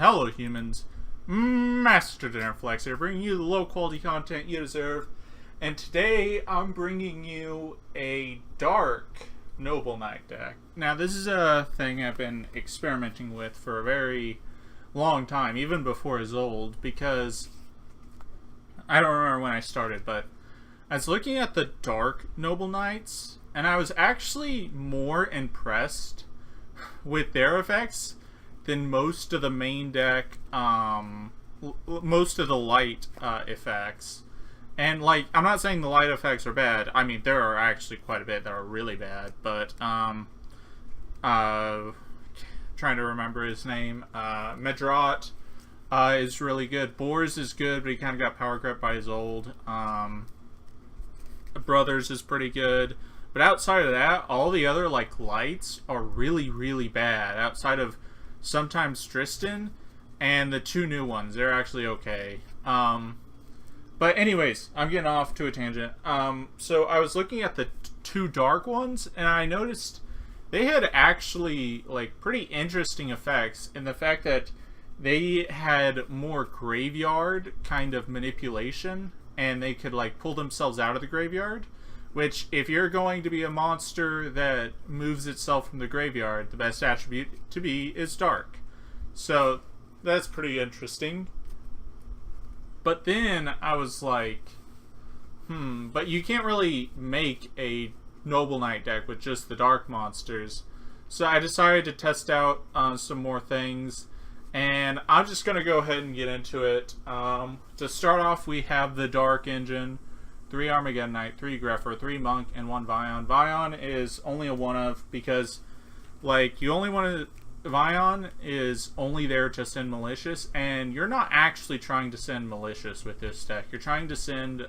Hello humans, Master DinnerFlax here, bringing you the low quality content you deserve. And today I'm bringing you a dark Noble Knight deck. Now this is a thing I've been experimenting with for a very long time, even before it's old, because I don't remember when I started, but I was looking at the dark Noble Knights and I was actually more impressed with their effects than most of the main deck, most of the light effects. And, like, I'm not saying the light effects are bad. I mean, there are actually quite a bit that are really bad, but, trying to remember his name, Medrot, is really good. Boars is good, but he kind of got power crept by his old. Brothers is pretty good. But outside of that, all the other, like, lights are really, really bad. Outside of sometimes Tristan and the two new ones, they're actually okay. But anyways, I'm getting off to a tangent. So I was looking at the two dark ones, and I noticed they had actually, like, pretty interesting effects in the fact that they had more graveyard kind of manipulation, and they could, like, pull themselves out of the graveyard. Which, if you're going to be a monster that moves itself from the graveyard, the best attribute to be is dark. So, that's pretty interesting. But then, I was like, but you can't really make a Noble Knight deck with just the dark monsters. So I decided to test out some more things. And I'm just going to go ahead and get into it. To start off, we have the Dark Engine. 3 Armageddon Knight, 3 Grepher, 3 Monk, and 1 Vion. Vion is only a one-of because, like, you only want to... Vion is only there to send Malicious, and you're not actually trying to send Malicious with this deck. You're trying to send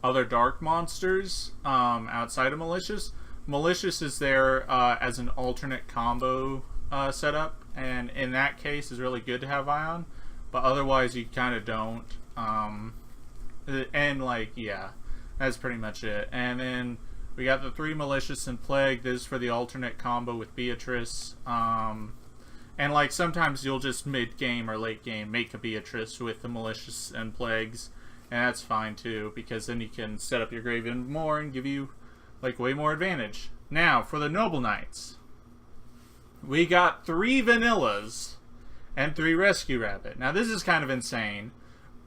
other dark monsters outside of Malicious. Malicious is there as an alternate combo setup, and in that case is really good to have Vion, but otherwise you kind of don't. And, like, yeah, that's pretty much it. And then we got the 3 Malicious and Plague. This is for the alternate combo with Beatrice. And, like, sometimes you'll just mid-game or late-game make a Beatrice with the Malicious and Plagues. And that's fine, too, because then you can set up your grave even more and give you, like, way more advantage. Now, for the Noble Knights. We got 3 Vanillas and 3 Rescue Rabbit. Now, this is kind of insane.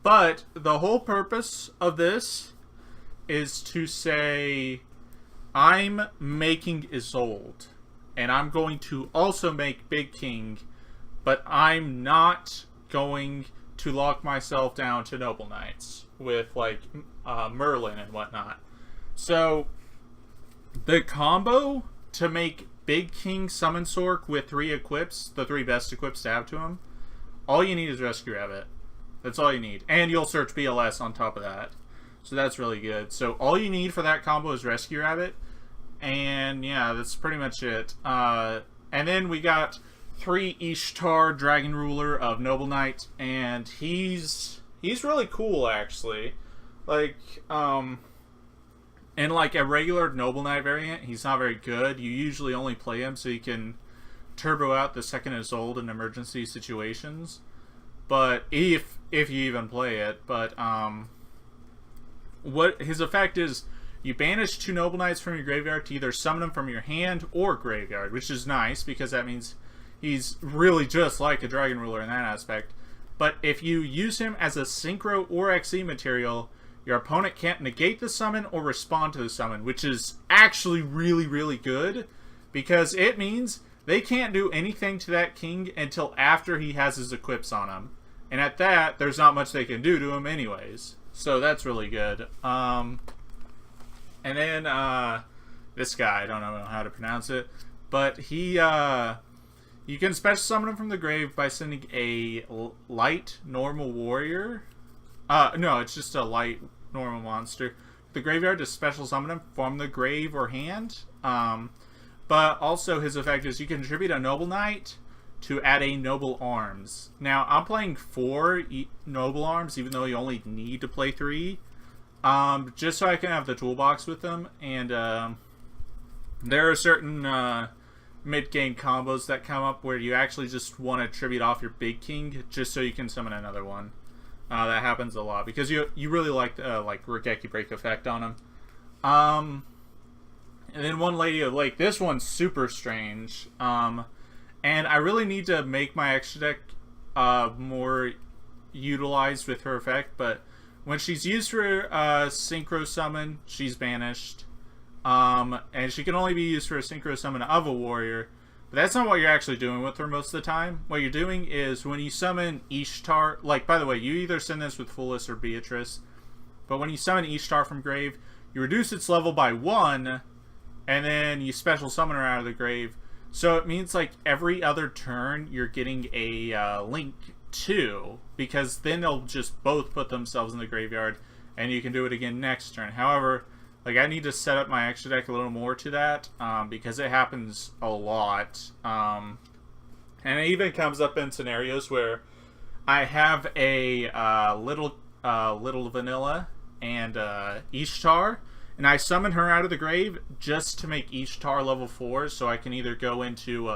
But the whole purpose of this is to say, I'm making Isolde, and I'm going to also make Big King, but I'm not going to lock myself down to Noble Knights with, like, Merlin and whatnot. So, the combo to make Big King Summon Sork with 3 equips, the 3 best equips to have to him, all you need is Rescue Rabbit. That's all you need. And you'll search BLS on top of that. So that's really good. So all you need for that combo is Rescue Rabbit. And yeah, that's pretty much it. And then we got 3 Ishtar, Dragon Ruler of Noble Knight. And he's really cool, actually. Like, in like a regular Noble Knight variant, he's not very good. You usually only play him so you can turbo out the second Isolde in emergency situations. But if you even play it, but what his effect is, you banish 2 Noble Knights from your graveyard to either summon them from your hand or graveyard, which is nice because that means he's really just like a Dragon Ruler in that aspect. But if you use him as a Synchro or XE material, your opponent can't negate the summon or respond to the summon, which is actually really, really good because it means they can't do anything to that king until after he has his equips on him. And at that, there's not much they can do to him anyways. So that's really good. And then, this guy, I don't know how to pronounce it. But he, you can special summon him from the grave by sending a light normal warrior. No, it's just a light normal monster. The graveyard to special summon him from the grave or hand. But also his effect is you can contribute a Noble Knight to add a Noble Arms. Now, I'm playing 4 Noble Arms, even though you only need to play 3. Just so I can have the toolbox with them. And there are certain mid-game combos that come up where you actually just want to tribute off your big king just so you can summon another one. That happens a lot because you really like Regeki Break effect on him. And then one Lady of Lake. This one's super strange. And I really need to make my extra deck more utilized with her effect. But when she's used for Synchro Summon, she's banished. And she can only be used for a Synchro Summon of a warrior. But that's not what you're actually doing with her most of the time. What you're doing is when you summon Ishtar, like, by the way, you either send this with Foolish or Beatrice, but when you summon Ishtar from grave, you reduce its level by 1, and then you special summon her out of the grave. So it means, like, every other turn you're getting a Link 2, because then they'll just both put themselves in the graveyard, and you can do it again next turn. However, like, I need to set up my extra deck a little more to that, because it happens a lot. And it even comes up in scenarios where I have a little vanilla and Ishtar, and I summon her out of the grave just to make Ishtar level 4, so I can either go into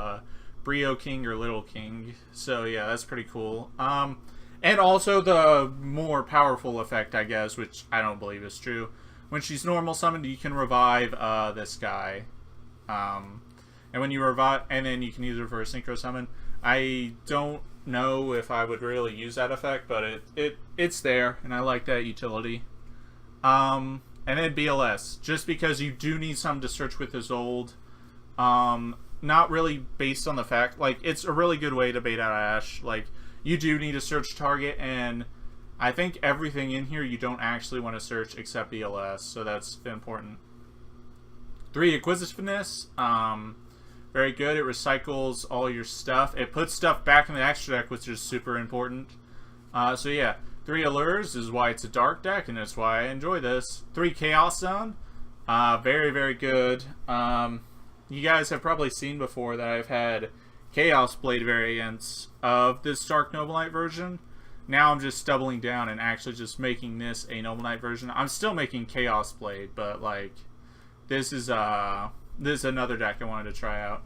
Brio King or Little King. So yeah, that's pretty cool. And also the more powerful effect, I guess, which I don't believe is true. When she's normal summoned, you can revive this guy. And when you revive, and then you can use her for a Synchro Summon. I don't know if I would really use that effect, but it's there, and I like that utility. And then BLS, just because you do need something to search with Isolde. Not really based on the fact, like, it's a really good way to bait out Ash. Like, you do need a search target, and I think everything in here you don't actually want to search except BLS, so that's important. 3, Acquisitiveness. Very good. It recycles all your stuff. It puts stuff back in the extra deck, which is super important. So yeah, 3 Allures is why it's a dark deck, and that's why I enjoy this. 3 Chaos Zone. Very, very good. You guys have probably seen before that I've had Chaos Blade variants of this Dark Noble Knight version. Now I'm just doubling down and actually just making this a Noble Knight version. I'm still making Chaos Blade, but like this is another deck I wanted to try out.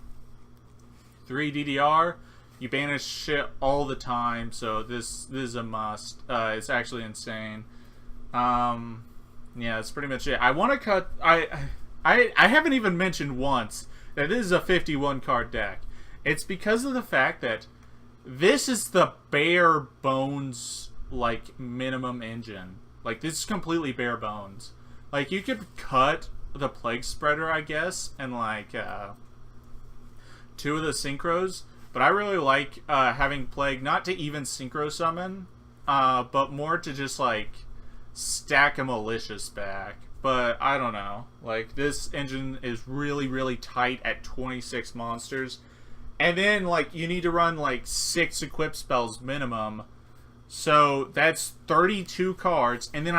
3 DDR. You banish shit all the time, so this is a must. It's actually insane. Yeah, that's pretty much it. I want to cut. I haven't even mentioned once that this is a 51 card deck. It's because of the fact that this is the bare bones, like, minimum engine. Like, this is completely bare bones. Like, you could cut the Plague Spreader, I guess, and, like, 2 of the Synchros. But I really like having Plague, not to even Synchro Summon, but more to just, like, stack a Malicious back. But, I don't know. Like, this engine is really, really tight at 26 monsters. And then, like, you need to run, like, 6 equip spells minimum. So, that's 32 cards. And then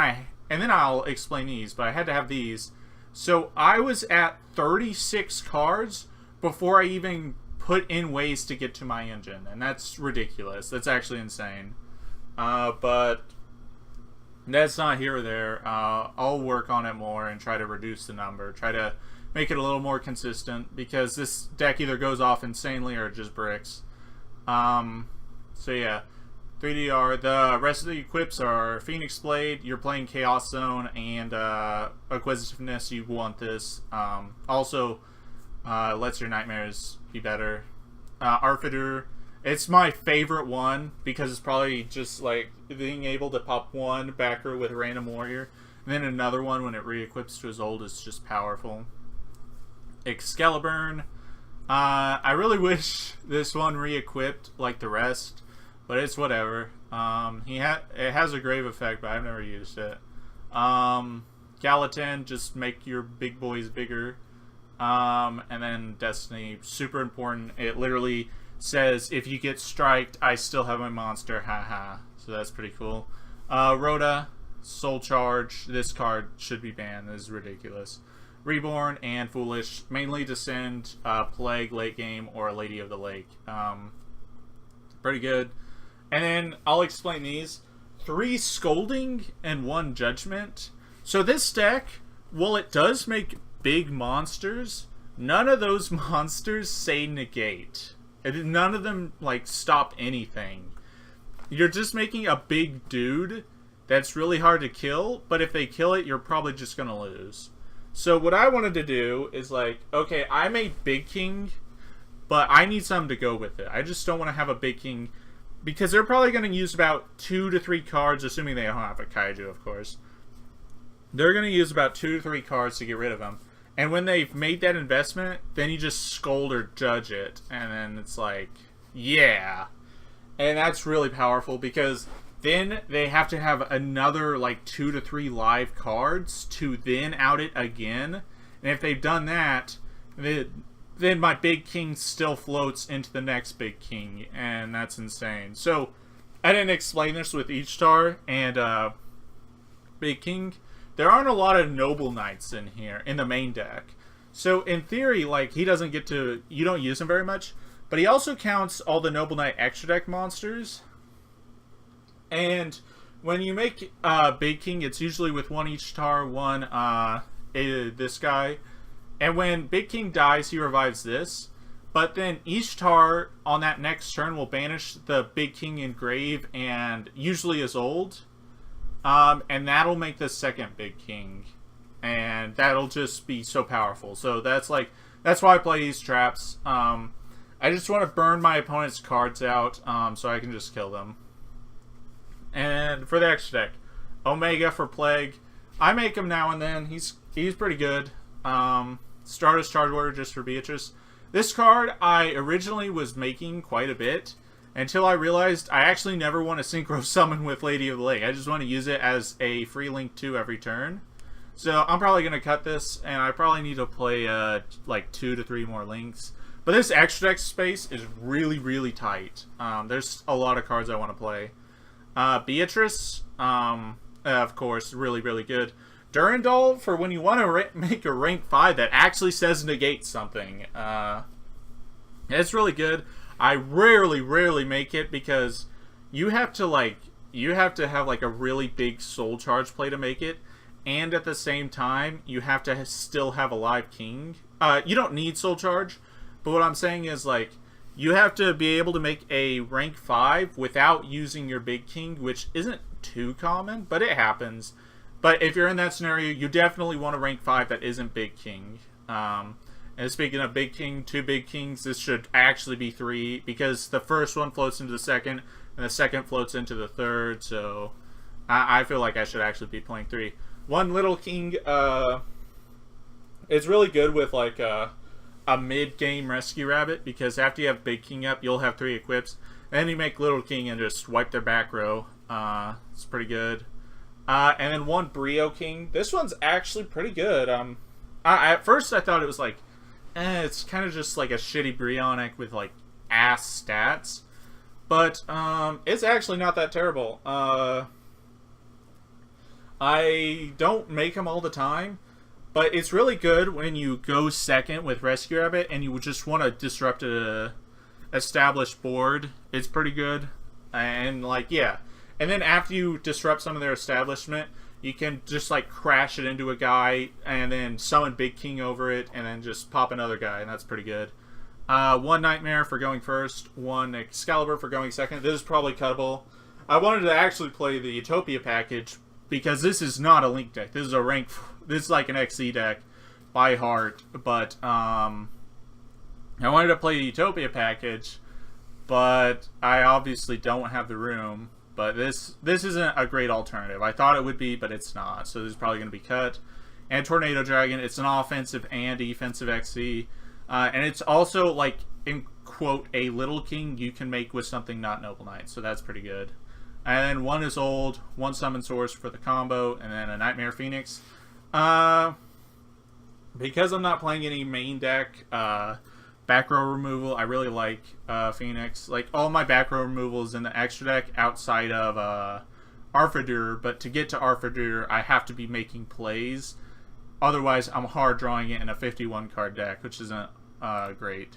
I'll explain these, but I had to have these. So, I was at 36 cards before I even put in ways to get to my engine. And that's ridiculous. That's actually insane. But that's not here or there. I'll work on it more and try to reduce the number. Try to make it a little more consistent, because this deck either goes off insanely or it just bricks. So yeah, 3DR. The rest of the equips are Phoenix Blade, you're playing Chaos Zone, and Acquisitiveness, you want this. Also, lets your nightmares be better. Arfidur, it's my favorite one, because it's probably just like being able to pop one backer with Random Warrior, and then another one when it re-equips to his old is just powerful. Excalibur. I really wish this one re-equipped like the rest, but it's whatever. It has a grave effect, but I've never used it. Gallatin, just make your big boys bigger. And then Destiny, super important. It literally says if you get striked, I still have my monster. Haha. So that's pretty cool. Rhoda, Soul Charge. This card should be banned. This is ridiculous. Reborn and Foolish, mainly to send Plague late game or Lady of the Lake. Pretty good. And then I'll explain these. 3 Scolding and 1 Judgment. So this deck, well, it does make big monsters, none of those monsters say negate. None of them, like, stop anything. You're just making a big dude that's really hard to kill, but if they kill it, you're probably just gonna lose. So what I wanted to do is, like, okay, I made Big King, but I need something to go with it. I just don't want to have a Big King, because they're probably going to use about 2 to 3 cards, assuming they don't have a Kaiju, of course. They're going to use about 2 to 3 cards to get rid of them. And when they've made that investment, then you just scold or judge it. And then it's like, yeah. And that's really powerful, because then they have to have another, like, 2 to 3 live cards to then out it again. And if they've done that, then my Big King still floats into the next Big King. And that's insane. So, I didn't explain this with each star and Big King. There aren't a lot of Noble Knights in here, in the main deck. So, in theory, like, he doesn't get to... You don't use him very much. But he also counts all the Noble Knight extra deck monsters. And when you make Big King, it's usually with 1 Ishtar, 1 this guy. And when Big King dies, he revives this. But then Ishtar, on that next turn, will banish the Big King in grave, and usually is old. And that'll make the second Big King. And that'll just be so powerful. So that's why I play these traps. I just want to burn my opponent's cards out, so I can just kill them. And for the extra deck, Omega for Plague. I make him now and then. He's pretty good. Stardust Charge Warrior just for Beatrice. This card I originally was making quite a bit until I realized I actually never want to Synchro Summon with Lady of the Lake. I just want to use it as a free link 2 every turn. So I'm probably going to cut this, and I probably need to play like 2 to 3 more links. But this extra deck space is really, really tight. There's a lot of cards I want to play. Beatrice, of course, really, really good. Durandal, for when you want to make a rank 5 that actually says negate something. It's really good. I rarely make it, because you have to have like a really big soul charge play to make it, and at the same time you have to still have a live king. You don't need soul charge, but what I'm saying is, like, you have to be able to make a rank 5 without using your Big King, which isn't too common, but it happens. But if you're in that scenario, you definitely want a rank 5 that isn't Big King. And speaking of Big King, 2 Big Kings, this should actually be 3, because the first one floats into the second, and the second floats into the third, so I feel like I should actually be playing 3. 1 Little King is really good with, like, a mid-game Rescue Rabbit, because after you have Big King up, you'll have 3 equips. Then you make Little King and just wipe their back row. It's pretty good. And then 1 Brio King. This one's actually pretty good. At first I thought it was like, it's kind of just like a shitty Brionic with, like, ass stats. But it's actually not that terrible. I don't make them all the time, but it's really good when you go second with Rescue Rabbit and you just want to disrupt a established board. It's pretty good. And, like, yeah. And then after you disrupt some of their establishment, you can just, like, crash it into a guy and then summon Big King over it and then just pop another guy, and that's pretty good. 1 Nightmare for going first, 1 Excalibur for going second. This is probably cuttable. I wanted to actually play the Utopia package, because this is not a Link deck. This is a rank... This is like an XE deck by heart, but I wanted to play the Utopia package, but I obviously don't have the room. But this isn't a great alternative. I thought it would be, but it's not. So this is probably going to be cut. And Tornado Dragon, it's an offensive and defensive XE. And it's also, like, in quote, a Little King you can make with something not Noble Knight. So that's pretty good. And then 1 is old, 1 Summon Source for the combo, and then a Nightmare Phoenix. Because I'm not playing any main deck back row removal, I really like Phoenix. Like, all my back row removal is in the extra deck outside of Arfadur, but to get to Arfadur, I have to be making plays. Otherwise, I'm hard drawing it in a 51 card deck, which isn't great.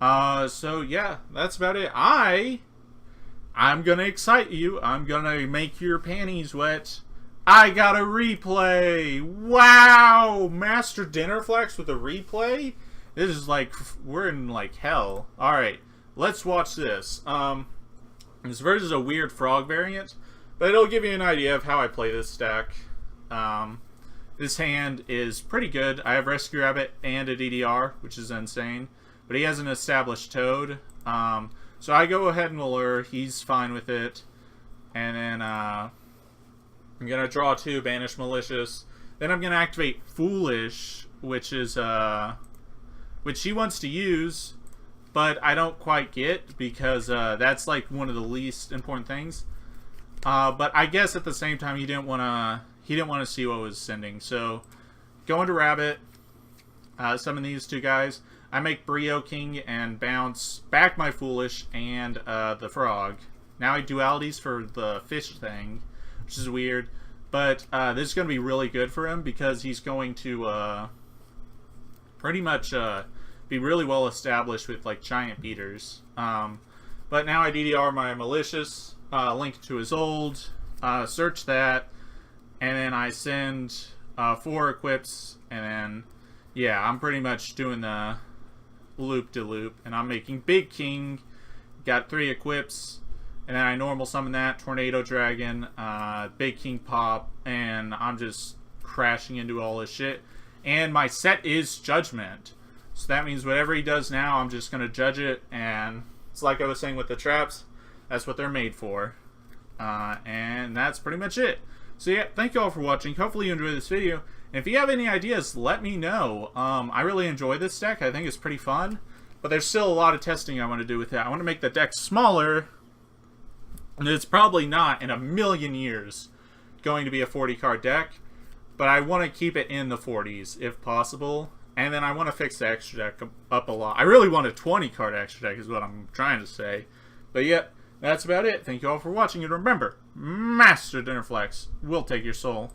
So yeah, that's about it. I'm gonna excite you. I'm gonna make your panties wet I got a replay. Wow, Master DinnerFlax with a replay. This is like, we're in like hell. All right, let's watch this. This version is a weird frog variant, but it'll give you an idea of how I play this stack. This hand is pretty good. I have Rescue Rabbit and a DDR, which is insane. But he has an established Toad. So I go ahead and lure. He's fine with it. And then I'm going to draw 2, Banish Malicious. Then I'm going to activate Foolish, which is which he wants to use, but I don't quite get because that's like one of the least important things. But I guess at the same time he didn't want to see what was sending. So go into Rabbit, summon these 2 guys. I make Brio King and bounce back my Foolish and the Frog. Now I dualities for the fish thing, which is weird. But this is going to be really good for him because he's going to pretty much be really well established with like giant beaters. But now I DDR my Malicious, link to his old, search that, and then I send 4 equips, and then yeah, I'm pretty much doing the loop-de-loop, and I'm making Big King, got 3 equips, and then I normal summon that, Tornado Dragon, Big King Pop, and I'm just crashing into all this shit. And my set is Judgment. So that means whatever he does now, I'm just going to judge it, and it's like I was saying with the traps, that's what they're made for. And that's pretty much it. So yeah, thank you all for watching. Hopefully you enjoyed this video. And if you have any ideas, let me know. I really enjoy this deck. I think it's pretty fun. But there's still a lot of testing I want to do with it. I want to make the deck smaller. And it's probably not in a million years going to be a 40-card deck. But I want to keep it in the 40s if possible. And then I want to fix the extra deck up a lot. I really want a 20-card extra deck is what I'm trying to say. But yeah, that's about it. Thank you all for watching. And remember, Master DinnerFlax will take your soul.